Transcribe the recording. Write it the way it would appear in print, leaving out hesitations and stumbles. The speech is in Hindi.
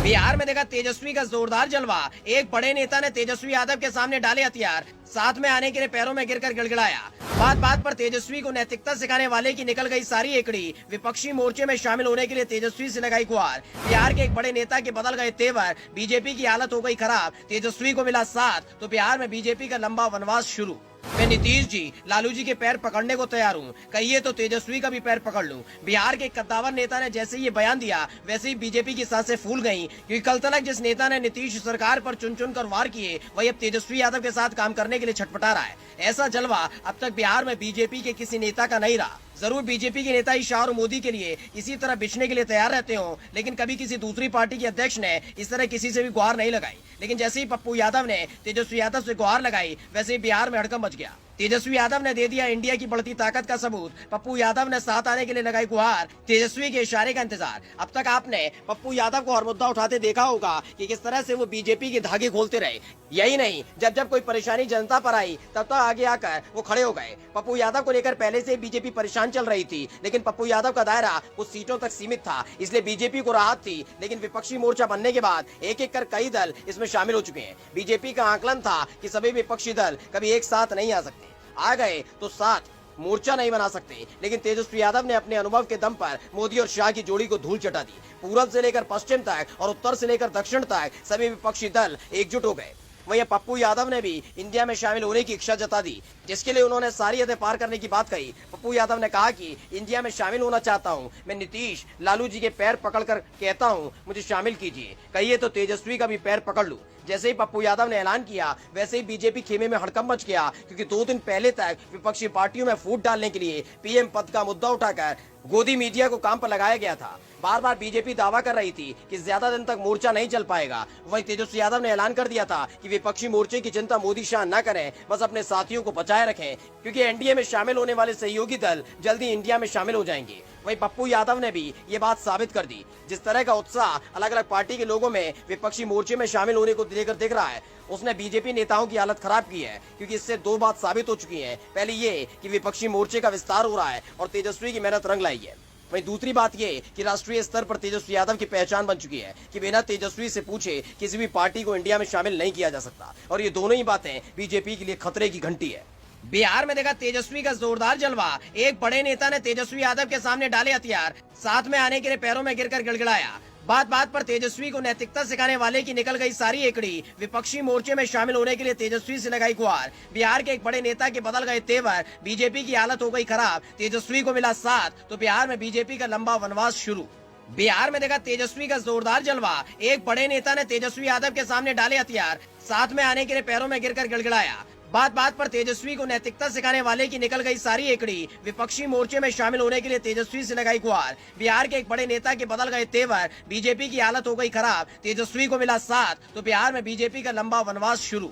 बिहार में देखा तेजस्वी का जोरदार जलवा। एक बड़े नेता ने तेजस्वी यादव के सामने डाले हथियार, साथ में आने के लिए पैरों में गिरकर गिड़गिड़ाया। बात बात पर तेजस्वी को नैतिकता सिखाने वाले की निकल गई सारी एकड़ी। विपक्षी मोर्चे में शामिल होने के लिए तेजस्वी से लगाई गुहार। बिहार के एक बड़े नेता के बदल गए तेवर, बीजेपी की हालत हो गई खराब। तेजस्वी को मिला साथ तो बिहार में बीजेपी का लंबा वनवास शुरू। मैं नीतीश जी, लालू जी के पैर पकड़ने को तैयार हूँ, कहिए तो तेजस्वी का भी पैर पकड़ लूं। बिहार के कद्दावर नेता ने जैसे ये बयान दिया, वैसे ही बीजेपी की सांसें फूल गईं, क्योंकि कल तक जिस नेता ने नीतीश सरकार पर चुन चुन कर वार किए, वही अब तेजस्वी यादव के साथ काम करने के लिए छटपटा रहा है। ऐसा जलवा अब तक बिहार में बीजेपी के किसी नेता का नहीं रहा। जरूर बीजेपी के नेता ही शाह और मोदी के लिए इसी तरह बिछने के लिए तैयार रहते हो, लेकिन कभी किसी दूसरी पार्टी के अध्यक्ष ने इस तरह किसी से भी गुहार नहीं लगाई। लेकिन जैसे ही पप्पू यादव ने तेजस्वी यादव से गुहार लगाई, वैसे ही बिहार में हड़कंप मच गया। तेजस्वी यादव ने दे दिया इंडिया की बढ़ती ताकत का सबूत। पप्पू यादव ने साथ आने के लिए लगाई गुहार, तेजस्वी के इशारे का इंतजार। अब तक आपने पप्पू यादव को हर मुद्दा उठाते देखा होगा कि किस तरह से वो बीजेपी के धागे खोलते रहे। यही नहीं, जब जब कोई परेशानी जनता पर आई, तब तक आगे आकर वो खड़े हो गए। पप्पू यादव को लेकर पहले से बीजेपी परेशान चल रही थी, लेकिन पप्पू यादव का दायरा कुछ सीटों तक सीमित था, इसलिए बीजेपी को राहत थी। लेकिन विपक्षी मोर्चा बनने के बाद एक एक कर कई दल इसमें शामिल हो चुके हैं। बीजेपी का आकलन था कि सभी विपक्षी दल कभी एक साथ नहीं आ सकते, आ गए तो साथ मोर्चा नहीं बना सकते। लेकिन तेजस्वी यादव ने अपने अनुभव के दम पर मोदी और शाह की जोड़ी को धूल चटा दी। पूरब से लेकर पश्चिम तक और उत्तर से लेकर दक्षिण तक सभी विपक्षी दल एकजुट हो गए। वहीं पप्पू यादव ने भी इंडिया में शामिल होने की इच्छा जता दी, जिसके लिए उन्होंने सारी हदें पार करने की बात कही। पप्पू यादव ने कहा कि इंडिया में शामिल होना चाहता हूं, मैं नीतीश लालू जी के पैर पकड़कर कहता हूं मुझे शामिल कीजिए, कहिए तो तेजस्वी का भी पैर पकड़ लूं। जैसे ही पप्पू यादव ने ऐलान किया, वैसे ही बीजेपी खेमे में हड़कंप मच गया, क्योंकि 2 दिन पहले तक विपक्षी पार्टियों में फूट डालने के लिए पीएम पद का मुद्दा उठाकर गोदी मीडिया को काम पर लगाया गया था। बार बार बीजेपी दावा कर रही थी कि ज्यादा दिन तक मोर्चा नहीं चल पाएगा। वहीं तेजस्वी यादव ने ऐलान कर दिया था कि विपक्षी मोर्चे की चिंता मोदी शाह न करें, बस अपने साथियों को बचाए रखें, क्योंकि एनडीए में शामिल होने वाले सहयोगी दल जल्दी इंडिया में शामिल हो जाएंगे। वहीं पप्पू यादव ने भी ये बात साबित कर दी। जिस तरह का उत्साह अलग अलग पार्टी के लोगों में विपक्षी मोर्चे में शामिल होने को लेकर दिख रहा है, उसने बीजेपी नेताओं की हालत खराब की है, क्योंकि इससे 2 बात साबित हो चुकी है। पहली ये कि विपक्षी मोर्चे का विस्तार हो रहा है और तेजस्वी की मेहनत रंग लाई है। वहीं दूसरी बात ये कि राष्ट्रीय स्तर पर तेजस्वी यादव की पहचान बन चुकी है कि बिना तेजस्वी से पूछे किसी भी पार्टी को इंडिया में शामिल नहीं किया जा सकता, और ये दोनों ही बातें बीजेपी के लिए खतरे की घंटी है। बिहार में देखा तेजस्वी का जोरदार जलवा। एक बड़े नेता ने तेजस्वी यादव के सामने डाले हथियार, साथ में आने के लिए पैरों में गिरकर गिड़गिड़ाया। बात बात पर तेजस्वी को नैतिकता सिखाने वाले की निकल गई सारी एकड़ी। विपक्षी मोर्चे में शामिल होने के लिए तेजस्वी से लगाई गुहार। बिहार के एक बड़े नेता के बदल गए तेवर, बीजेपी की हालत हो गई खराब। तेजस्वी को मिला साथ तो बिहार में बीजेपी का लंबा वनवास शुरू। बिहार में देखा तेजस्वी का जोरदार जलवा। एक बड़े नेता ने तेजस्वी यादव के सामने डाले हथियार, साथ में आने के लिए पैरों में गिरकर गिड़गिड़ाया। बात बात पर तेजस्वी को नैतिकता सिखाने वाले की निकल गई सारी एकड़ी। विपक्षी मोर्चे में शामिल होने के लिए तेजस्वी से लगाई गुहार। बिहार के एक बड़े नेता के बदल गए तेवर, बीजेपी की हालत हो गई खराब। तेजस्वी को मिला साथ तो बिहार में बीजेपी का लंबा वनवास शुरू।